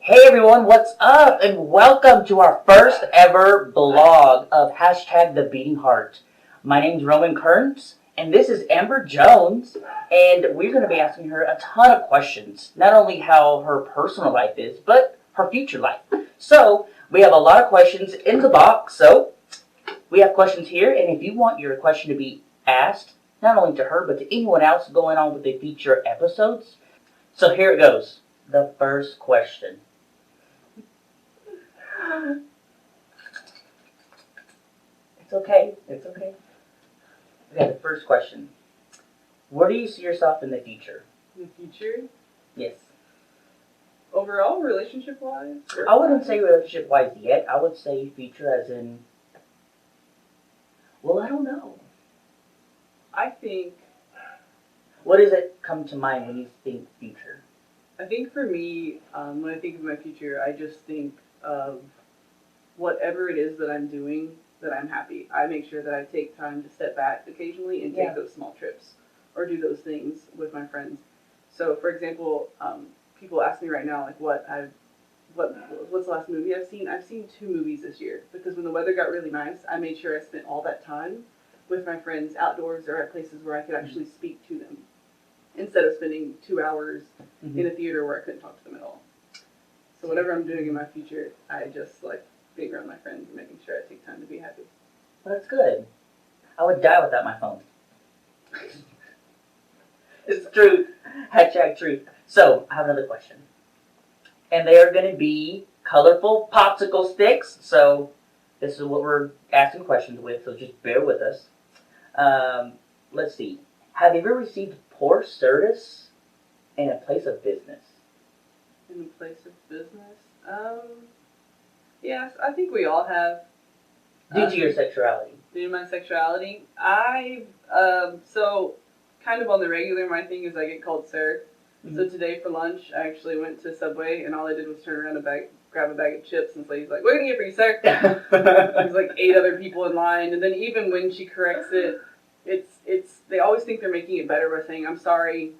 Hey everyone, what's up? And welcome to our first ever blog of hashtag the beating heart. My name's romanckerns, and this is Amber Jones, and we're going to be asking her a ton of questions. Not only how her personal life is, but her future life. So, we have a lot of questions in the box, so we have questions here, and if you want your question to be asked, not only to her, but to anyone else going on with the future episodes, so here it goes. The first question. It's okay. It's okay. Okay, the first question. Where do you see yourself in the future? In the future? Yes. Overall, relationship-wise? I wouldn't say relationship-wise yet. I would say future as in... Well, I don't know. I think... What does it come to mind when you think future? I think for me, when I think of my future, I just think of whatever it is that I'm doing, that I'm happy. I make sure that I take time to step back occasionally and take those small trips or do those things with my friends. So, for example, people ask me right now, like, what's the last movie I've seen? I've seen 2 movies this year because when the weather got really nice, I made sure I spent all that time with my friends outdoors or at places where I could actually speak to them instead of spending 2 hours in a theater where I couldn't talk to them at all. So whatever I'm doing in my future, I just like being around my friends and making sure I take time to be happy. Well, that's good. I would die without my phone. It's true. Hashtag truth. So, I have another question. And they are going to be colorful popsicle sticks. So, this is what we're asking questions with, so just bear with us. Let's see. Have you ever received poor service in a place of business? In a place of business? Yes, I think we all have. Due to your sexuality? Due to my sexuality? So kind of on the regular, my thing is I get called sir. Mm-hmm. So today for lunch, I actually went to Subway, and all I did was turn around and grab a bag of chips, and the lady's like, "What can I get for you, sir?" There's like 8 other people in line, and then even when she corrects it, they always think they're making it better by saying, "I'm sorry,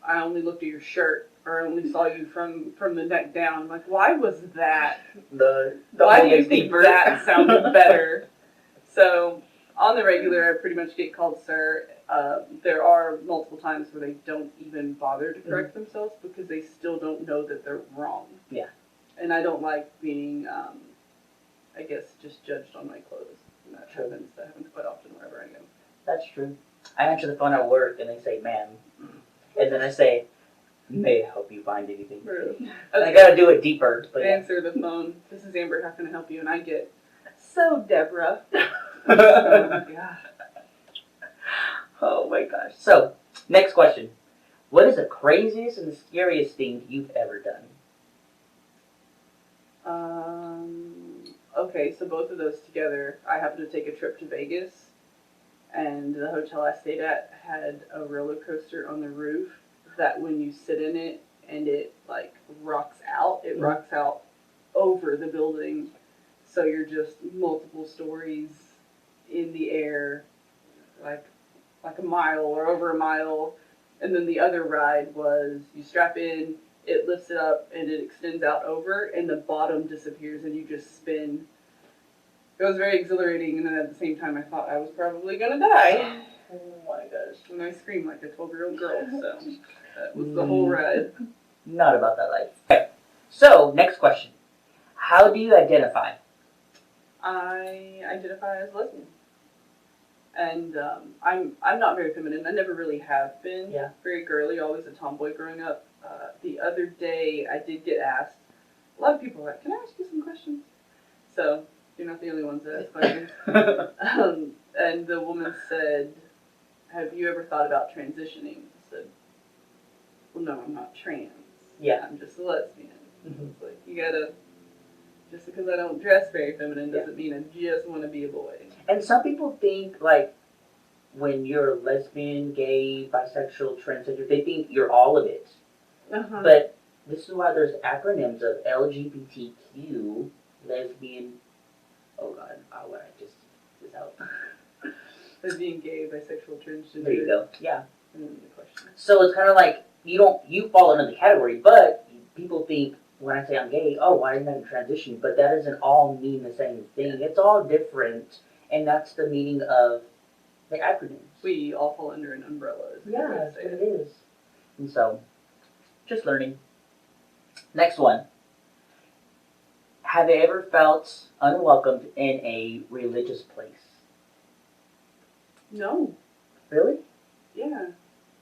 I only looked at your shirt, or I only saw you from the neck down." I'm like, why was that? Why do you think that sounded better? So on the regular, I pretty much get called sir. There are multiple times where they don't even bother to correct themselves because they still don't know that they're wrong. Yeah. And I don't like being, I guess, just judged on my clothes. And that happens quite often wherever I go. That's true. I answer the phone at work and they say, "Ma'am." And then I say, "May I help you find anything?" And I gotta do it deeper. But answer the phone. "This is Amber. How can I help you?" And I get, "So, Deborah." Oh my gosh. Oh my gosh. So, next question. What is the craziest and the scariest thing you've ever done? Okay, so both of those together, I happened to take a trip to Vegas, and the hotel I stayed at had a roller coaster on the roof that when you sit in it and it like rocks out, it rocks out over the building, so you're just multiple stories in the air, like a mile or over a mile. And then the other ride was you strap in, it lifts it up, and it extends out over, and the bottom disappears, and you just spin. It was very exhilarating, and then at the same time, I thought I was probably gonna die. Oh my gosh. And I screamed like a 12-year-old girl, so that was the whole ride. Not about that life. Okay. So, next question. How do you identify? I identify as lesbian. And I'm not very feminine. I never really have been. Yeah. Very girly, always a tomboy growing up. The other day, I did get asked. A lot of people are like, "Can I ask you some questions?" So you're not the only ones that ask questions. And the woman said, "Have you ever thought about transitioning?" I said, "Well, no, I'm not trans. Yeah. I'm just a lesbian." It's like, you gotta. Just because I don't dress very feminine doesn't mean I just want to be a boy. And some people think, like, when you're lesbian, gay, bisexual, transgender, they think you're all of it. Uh-huh. But this is why there's acronyms of LGBTQ, lesbian, oh God, how would I just this out? Lesbian, gay, bisexual, transgender. There you go. Yeah. And then the question. So it's kind of like you fall under the category, but people think when I say I'm gay, oh, why are you having transition? But that doesn't all mean the same thing. It's all different, and that's the meaning of the acronyms. We all fall under an umbrella. Yeah, that's what it is. And so, just learning. Next one. Have you ever felt unwelcomed in a religious place? No. Really? Yeah.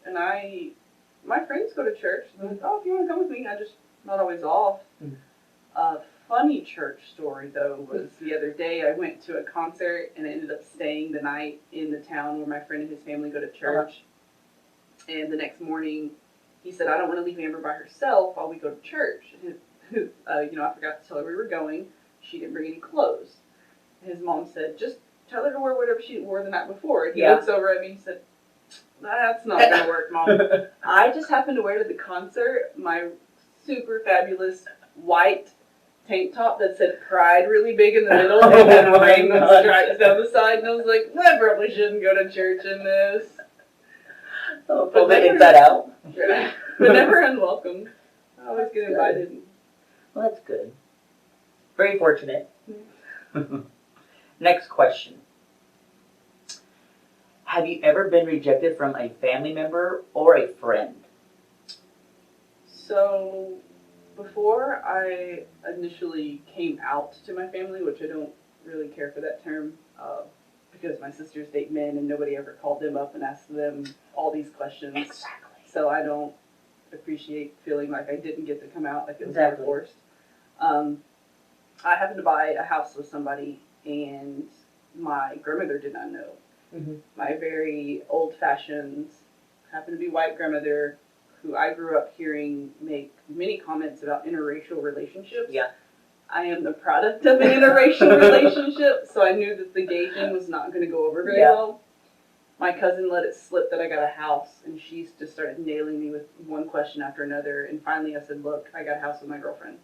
And my friends go to church. They're like, oh, if you want to come with me, I just not always off. Mm. A funny church story though was the other day. I went to a concert and ended up staying the night in the town where my friend and his family go to church. And the next morning, he said, I don't want to leave Amber by herself while we go to church. And I forgot to tell her we were going. She didn't bring any clothes. His mom said, just tell her to wear whatever she wore the night before. And he looks over at me and said, that's not going to work, Mom. I just happened to wear to the concert my super fabulous white tank top that said Pride really big in the middle and then rainbow stripes down the side. And I was like, I probably shouldn't go to church in this. Pull the inside out. But never unwelcome. I always get invited. Well, that's good. Very fortunate. Next question. Have you ever been rejected from a family member or a friend? So, before I initially came out to my family, which I don't really care for that term, because my sisters date men and nobody ever called them up and asked them all these questions. Exactly. So I don't appreciate feeling like I didn't get to come out, like it was Exactly. forced. I happened to buy a house with somebody, and my grandmother did not know. Mm-hmm. My very old-fashioned, happened to be white grandmother, who I grew up hearing make many comments about interracial relationships. Yeah. I am the product of an interracial relationship, so I knew that the gay thing was not going to go over very well. My cousin let it slip that I got a house, and she just started nailing me with one question after another. And finally I said, look, I got a house with my girlfriend.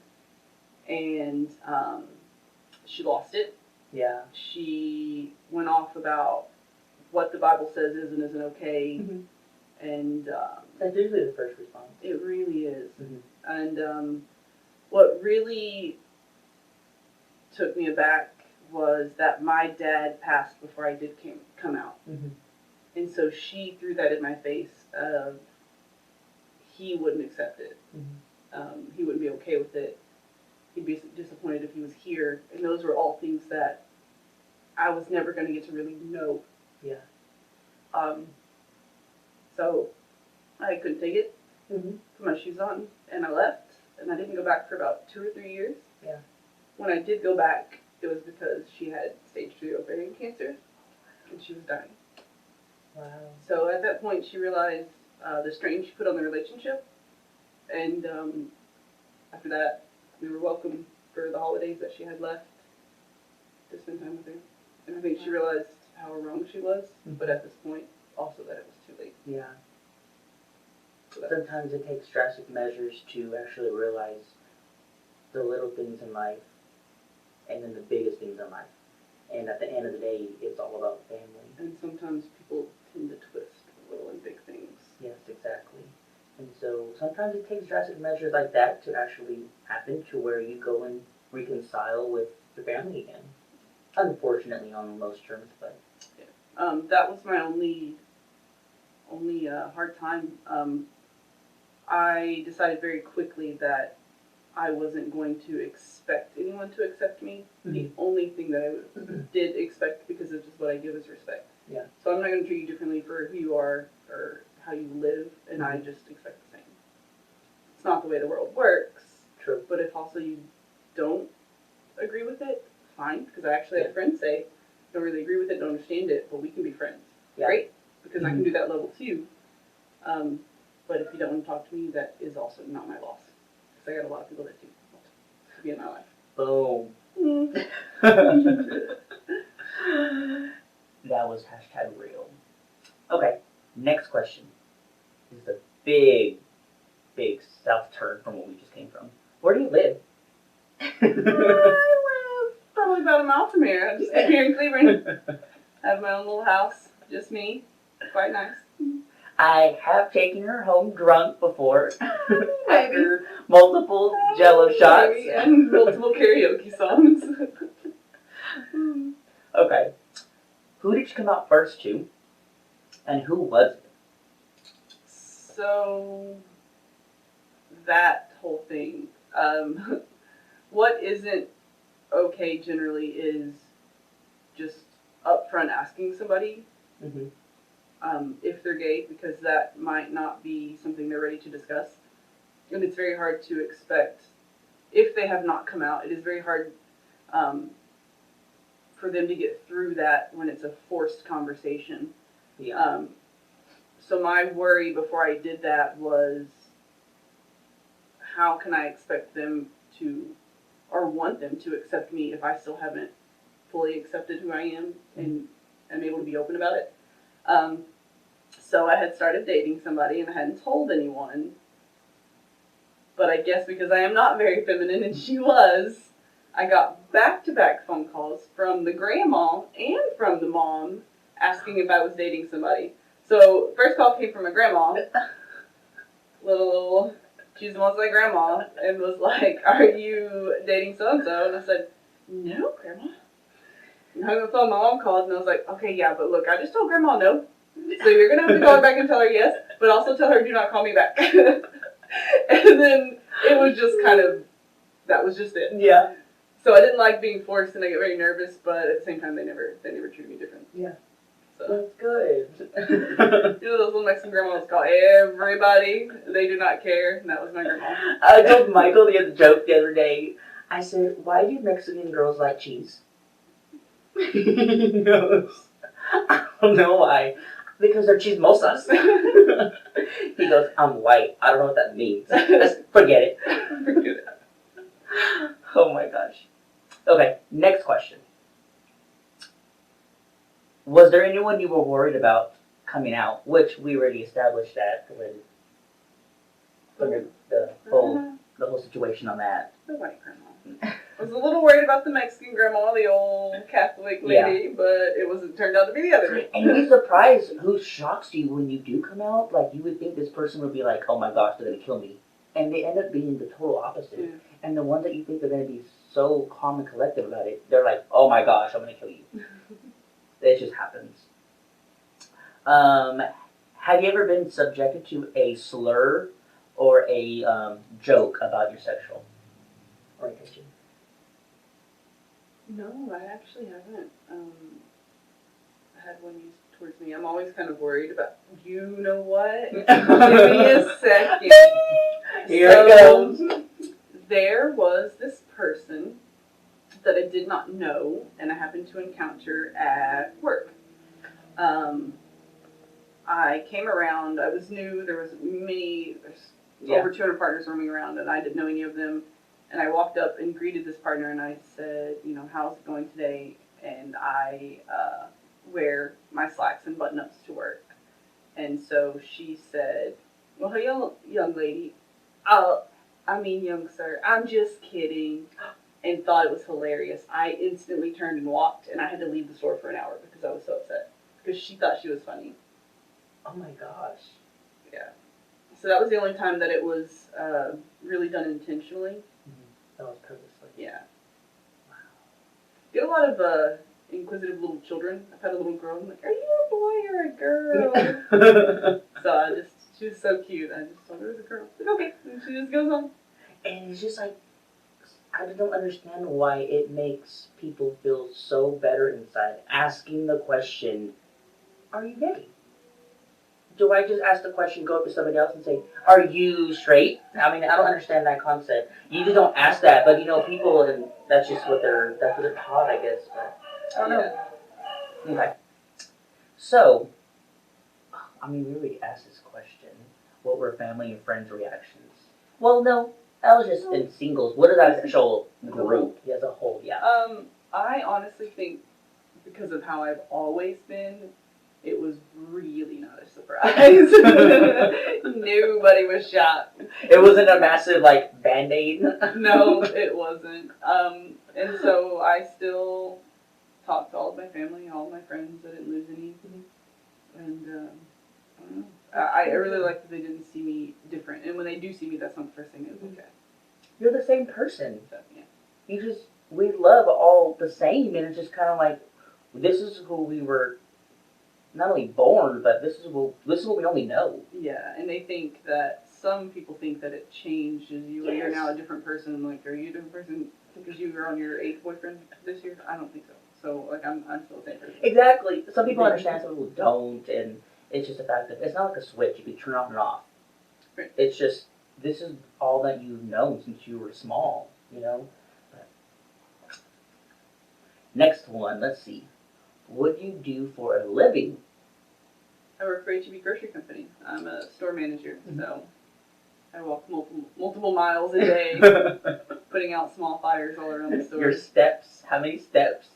And she lost it. Yeah. She went off about what the Bible says is and isn't okay. Mm-hmm. And that's usually the first response. it really is. Mm-hmm. And what really took me aback was that my dad passed before I did come out. Mm-hmm. And so she threw that in my face of he wouldn't accept it. Mm-hmm. He wouldn't be okay with it. He'd be disappointed if he was here. And those were all things that I was never going to get to really know. Yeah. So I couldn't take it. Mm-hmm. Put my shoes on, and I left. And I didn't go back for about 2 or 3 years. Yeah. When I did go back, it was because she had stage 3 ovarian cancer, and she was dying. Wow. So at that point, she realized the strain she put on the relationship, and after that, we were welcome for the holidays that she had left to spend time with her. And I think she realized how wrong she was, but at this point, also that it was too late. Yeah. So Sometimes it takes drastic measures to actually realize the little things in life and then the biggest things in life. And at the end of the day, it's all about family. And sometimes people tend to twist little and big things. Yes, exactly. And so sometimes it takes drastic measures like that to actually happen to where you go and reconcile with your family again. Unfortunately, on most terms, but that was my only hard time. I decided very quickly that I wasn't going to expect anyone to accept me. Mm-hmm. The only thing that I did expect, because it's just what I give, is respect. Yeah. So I'm not going to treat you differently for who you are or how you live, and I just expect the same. It's not the way the world works. True. But if also you don't agree with it, fine. Because I actually had friends say, don't really agree with it, don't understand it, but we can be friends. Yeah. Great. Because I can do that level too. But if you don't want to talk to me, that is also not my loss. Because I got a lot of people that do want to be in my life. boom. That was #real. Okay, next question. This is a big, big south turn from what we just came from. Where do you live? I live probably about a mile from here. I just live here in Cleveland. I have my own little house, just me. Quite nice. I have taken her home drunk before after multiple Jello shots. Maybe, and multiple karaoke songs. Okay. Who did you come out first to, and who was it? So, that whole thing. What isn't okay generally is just upfront asking somebody Mm-hmm. if they're gay, because that might not be something they're ready to discuss. And it's very hard to expect, if they have not come out, it is very hard for them to get through that when it's a forced conversation. Yeah. So my worry before I did that was, how can I expect them to, or want them to accept me if I still haven't fully accepted who I am and am able to be open about it? So I had started dating somebody and I hadn't told anyone. But I guess because I am not very feminine and she was, I got back-to-back phone calls from the grandma and from the mom asking if I was dating somebody. So first call came from my grandma, she's the most like grandma, and was like, "Are you dating so-and-so?" And I said, "No, grandma." And hung up the phone, my mom called and I was like, "Okay, yeah, but look, I just told grandma no. So you're going to have to call her back and tell her yes, but also tell her do not call me back." And then it was just kind of, that was just it. Yeah. So I didn't like being forced and I get very nervous, but at the same time they never treated me different. Yeah. So That's good. you know those little Mexican grandmas call everybody, they do not care, and that was my grandma. I told Michael the other joke the other day. I said, "Why do Mexican girls like cheese?" He goes, "I don't know why. Because they're chismosas." He goes, "I'm white. I don't know what that means. Just forget it." Forget it. Oh my gosh. Okay, next question. Was there anyone you were worried about coming out? Which we already established that when the whole situation on that. The white grandma. I was a little worried about the Mexican grandma, the old Catholic lady, but it turned out to be the other. And you'd be surprised who shocks you when you do come out. Like, you would think this person would be like, "Oh my gosh, they're going to kill me." And they end up being the total opposite. Yeah. And the ones that you think are going to be so calm and collective about it, they're like, "Oh my gosh, I'm going to kill you." It just happens. Have you ever been subjected to a slur or a joke about your sexual orientation? No, I actually haven't had one used towards me. I'm always kind of worried about, you know what? Give me a second. Here it goes. There was this person that I did not know and I happened to encounter at work. I came around, I was new, there's over 200 partners roaming around and I didn't know any of them. And I walked up and greeted this partner and I said, you know, "How's it going today?" And I wear my slacks and button-ups to work. And so she said, "Well, hey, young lady, young sir, I'm just kidding," and thought it was hilarious. I instantly turned and walked, and I had to leave the store for an hour because I was so upset, because she thought she was funny. Oh my gosh. Yeah. So that was the only time that it was really done intentionally. That was purposely. Yeah. Wow. Get a lot of inquisitive little children. I've had a little girl. I'm like, "Are you a boy or a girl?" So she was so cute. I just told her it was a girl. Like, okay. And she just goes on. And it's just like, I don't understand why it makes people feel so better inside asking the question, "Are you gay?" Do I just ask the question, go up to somebody else and say, "Are you straight?" I mean, I don't understand that concept. You just don't ask that, but you know, people, and that's just what they're taught, I guess. But I don't know. Okay. So, I mean, we already asked this question. What were family and friends' reactions? Well, no, that was just in singles. What is that actual group as a whole? Yeah. I honestly think, because of how I've always been, it was really not a surprise. Nobody was shocked. It wasn't a massive, like, Band-Aid? No, it wasn't. And so I still talked to all of my family, all of my friends. I didn't lose any. And I don't know. I really like that they didn't see me different, and when they do see me, that's not the first thing they look at. You're the same person. So yeah. You just, we love all the same, and it's just kind of like, this is who we were not only born, but this is what we only know. Yeah, and they think that some people think that it changes you. Yes. You're now a different person. Like, are you a different person because you were on your 8th boyfriend this year? I don't think so. So, like, I'm still the same person. Exactly. Some people understand, some people don't, and it's just the fact that it's not like a switch. You can turn on and off. Right. It's just, this is all that you've known since you were small, you know? But next one, let's see. What do you do for a living? I work for H-E-B Grocery Company. I'm a store manager, so I walk multiple miles a day, putting out small fires all around the store. Your steps? How many steps?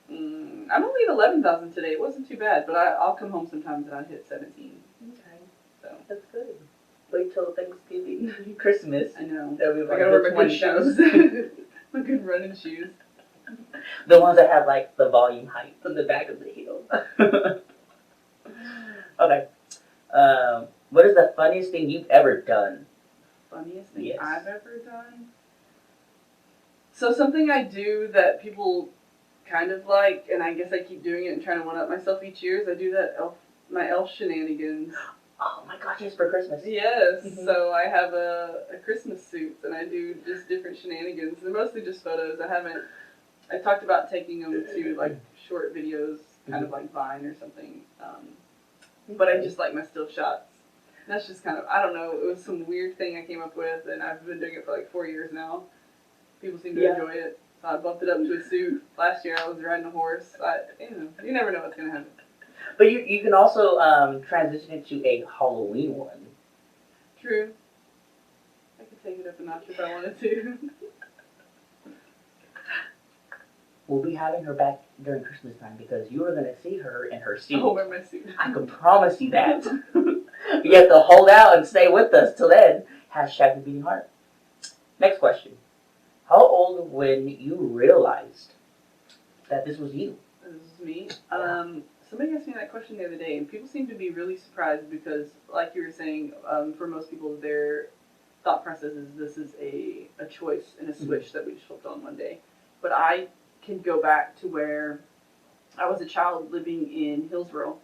I'm only at 11,000 today. It wasn't too bad, but I'll come home sometimes and I hit 17. Okay, so that's good. Wait till Thanksgiving, Christmas. I know. I gotta wear my good shoes. My good running shoes. The ones that have like the volume height on the back of the heel. Okay. What is the funniest thing you've ever done? Funniest thing Yes. I've ever done? So something I do that people kind of like, and I guess I keep doing it and trying to one-up myself each year, is I do that my elf shenanigans. Oh my gosh, it's for Christmas. Yes, so I have a Christmas suit, and I do just different shenanigans. They're mostly just photos. I talked about taking them to like short videos, kind of like Vine or something. But I just like my still shots. That's just kind of, I don't know, it was some weird thing I came up with, and I've been doing it for like 4 years now. People seem to enjoy it. So I bumped it up to a suit. Last year I was riding a horse. You never know what's going to happen. But you can also transition it to a Halloween one. True. I could take it up a notch if I wanted to. We'll be having her back during Christmas time because you are going to see her in her suit. I'll wear my suit. I can promise you that. You have to hold out and stay with us till then. Hashtag the beating heart. Next question. How old when you realized that this was you? This is me. Yeah. Somebody asked me that question the other day, and people seem to be really surprised because, like you were saying, for most people, their thought process is this is a choice and a switch that we just flipped on one day. But I can go back to where I was a child living in Hillsboro.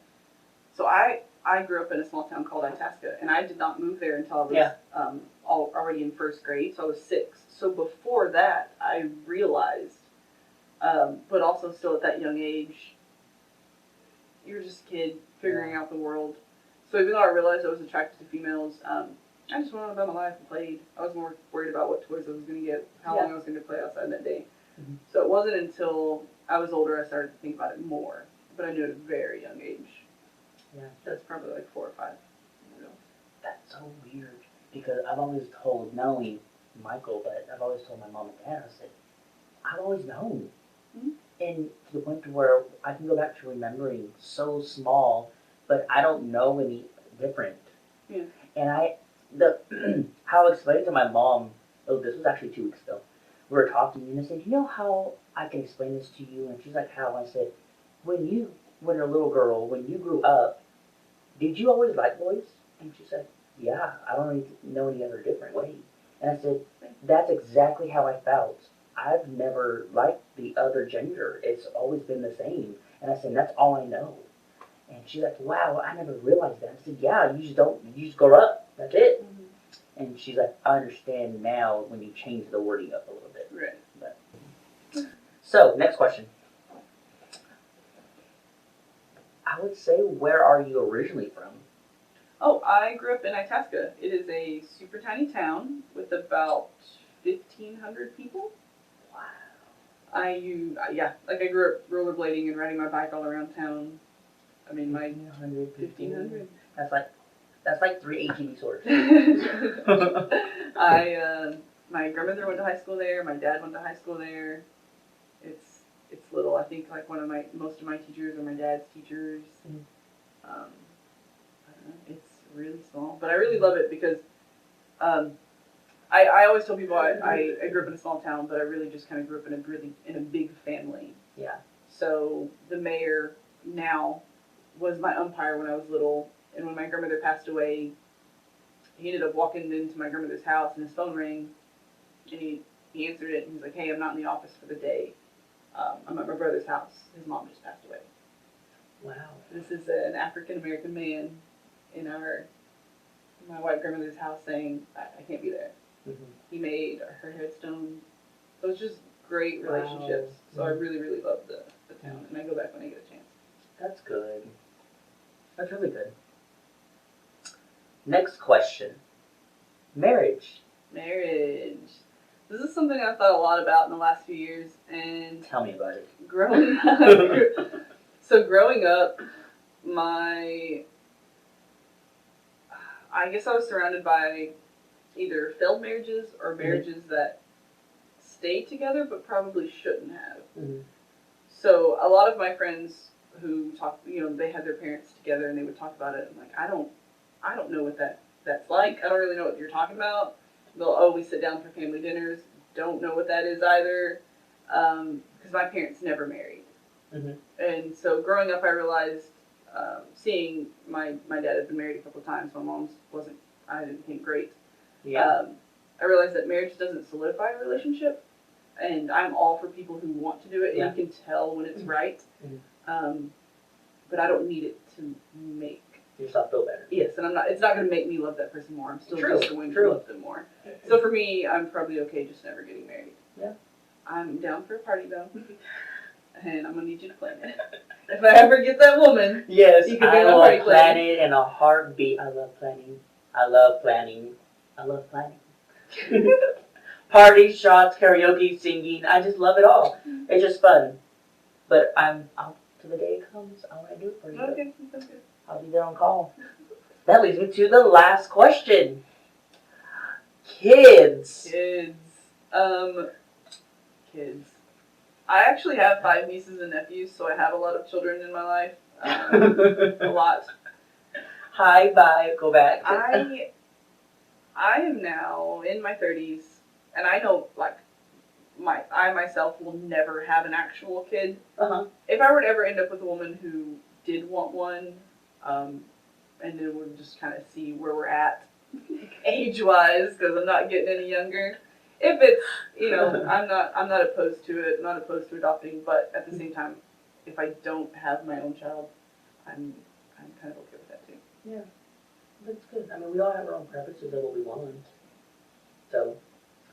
So I grew up in a small town called Itasca, and I did not move there until I was already in 1st grade, so I was 6. So before that, I realized, but also still at that young age, you're just a kid figuring out the world. So even though I realized I was attracted to females, I just went on about my life and played. I was more worried about what toys I was going to get, how long I was going to play outside that day. Mm-hmm. So it wasn't until I was older I started to think about it more, but I knew at a very young age. Yeah. That's probably like 4 or 5. That's so weird because I've always told, not only Michael, but I've always told my mom and dad, I said, I've always known. Mm-hmm. And to the point to where I can go back to remembering so small, but I don't know any different. Yeah. And how I explained to my mom, this was actually 2 weeks ago, we were talking, and I said, you know how I can explain this to you? And she's like, how? I said, when you're a little girl, when you grew up, did you always like boys? And she said, yeah, I don't really know any other different way. And I said, that's exactly how I felt. I've never liked the other gender. It's always been the same. And I said, that's all I know. And she's like, wow, I never realized that. I said, yeah, you just grow up. That's it. Mm-hmm. And she's like, I understand now when you change the wording up a little bit. Right. But. So, next question. I would say, where are you originally from? Oh, I grew up in Itasca. It is a super tiny town with about 1,500 people. Wow. I grew up rollerblading and riding my bike all around town. I mean, 1,500. That's like 3 H-E-B stores. My grandmother went to high school there. My dad went to high school there. It's little. I think like most of my teachers are my dad's teachers. Mm-hmm. I don't know. It's really small, but I really love it because I always tell people I grew up in a small town, but I really just kind of grew up in a big family. Yeah. So the mayor now was my umpire when I was little. And when my grandmother passed away, he ended up walking into my grandmother's house and his phone rang, and he answered it and he's like, "Hey, I'm not in the office for the day. I'm at my brother's house. His mom just passed away." Wow. This is an African American man in my white grandmother's house saying, I can't be there. Mm-hmm. He made her headstone. So it's just great relationships. Wow. So I really, really love the town, and I go back when I get a chance. That's good. That's really good. Next question. Marriage. Marriage. This is something I've thought a lot about in the last few years, and Tell me about it. growing up, growing up, I guess I was surrounded by either failed marriages or marriages that stayed together but probably shouldn't have. Mm-hmm. So a lot of my friends who talk, they had their parents together and they would talk about it. I'm like, I don't know what that's like. I don't really know what you're talking about. We sit down for family dinners. Don't know what that is either, because my parents never married. Mm-hmm. And so growing up, I realized, seeing my dad had been married a couple of times. My mom's I didn't think great. Yeah. I realized that marriage doesn't solidify a relationship, and I'm all for people who want to do it, and you can tell when it's right. Mm-hmm. But I don't need it to make yourself feel better. Yes, and it's not going to make me love that person more. I'm still just going to love them more. So for me, I'm probably okay just never getting married. Yeah. I'm down for a party though, and I'm gonna need you to plan it. If I ever get that woman, yes, you can I be my will party plan planner. it in a heartbeat. I love planning. I love planning. I love planning. Parties, shots, karaoke, singing. I just love it all. It's just fun. But I'm out till the day it comes. I want to do it for you. Okay, that's good. I'll be there on call. That leads me to the last question. Kids. Kids. I actually have 5 nieces and nephews, so I have a lot of children in my life. A lot. Hi, bye, go back. I am now in my 30s, and I know, I myself will never have an actual kid. Uh-huh. If I were to ever end up with a woman who did want one, and then we'll just kind of see where we're at age-wise, because I'm not getting any younger. If it's, I'm not opposed to it. I'm not opposed to adopting, but at the same time, if I don't have my own child, I'm kind of okay with that too. Yeah, that's good. I mean, we all have our own preferences of what we want. So,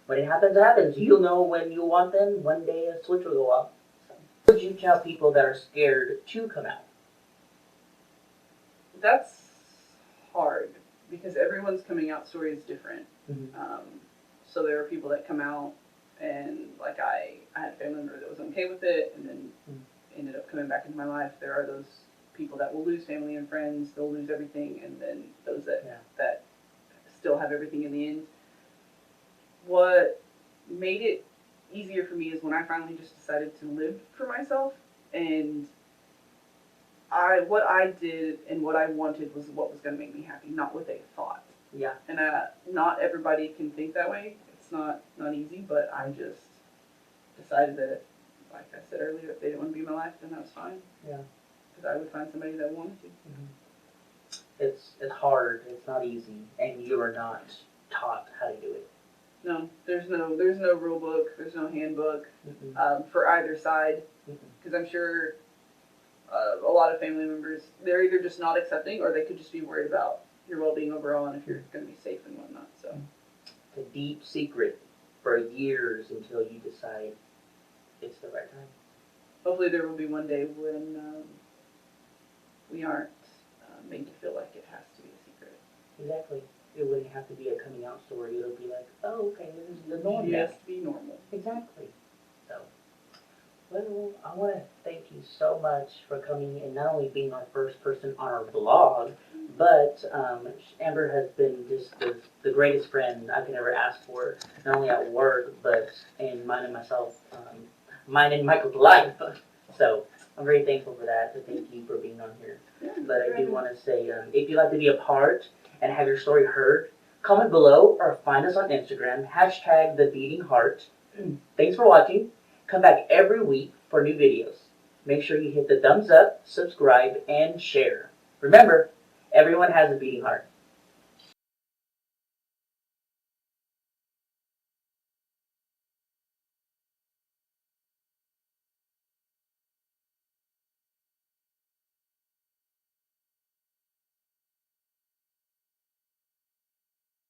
when it happens, it happens. You'll know when you want them. One day a switch will go off. So, what would you tell people that are scared to come out? That's hard because everyone's coming out story is different. Mm-hmm. So there are people that come out and I had a family member that was okay with it and then ended up coming back into my life. There are those people that will lose family and friends, they'll lose everything, and then those that still have everything in the end. What made it easier for me is when I finally just decided to live for myself, and what I did and what I wanted was what was going to make me happy, not what they thought. Yeah. And not everybody can think that way. It's not easy, but I just decided that, like I said earlier, if they didn't want to be in my life, then that was fine. Yeah. Because I would find somebody that wanted to. Mm-hmm. It's hard. It's not easy, and you are not taught how to do it. No, there's no rule book. There's no handbook for either side. Because I'm sure a lot of family members, they're either just not accepting or they could just be worried about your well-being overall and if you're going to be safe and whatnot. So it's a deep secret for years until you decide it's the right time. Hopefully there will be one day when we aren't made to feel like it has to be a secret. Exactly. It wouldn't have to be a coming out story. It'll be like, oh, okay, this is the norm. It has to be normal. Exactly. So, well, I want to thank you so much for coming and not only being our first person on our vlog, but Amber has been just the greatest friend I could ever ask for, not only at work, but in mine and myself, mine and Michael's life. So I'm very thankful for that. So thank you for being on here. Yeah, but I do want to say, if you'd like to be a part and have your story heard, comment below or find us on Instagram, #TheBeatingHeart. Thanks for watching. Come back every week for new videos. Make sure you hit the thumbs up, subscribe, and share. Remember, Everyone has a beating heart.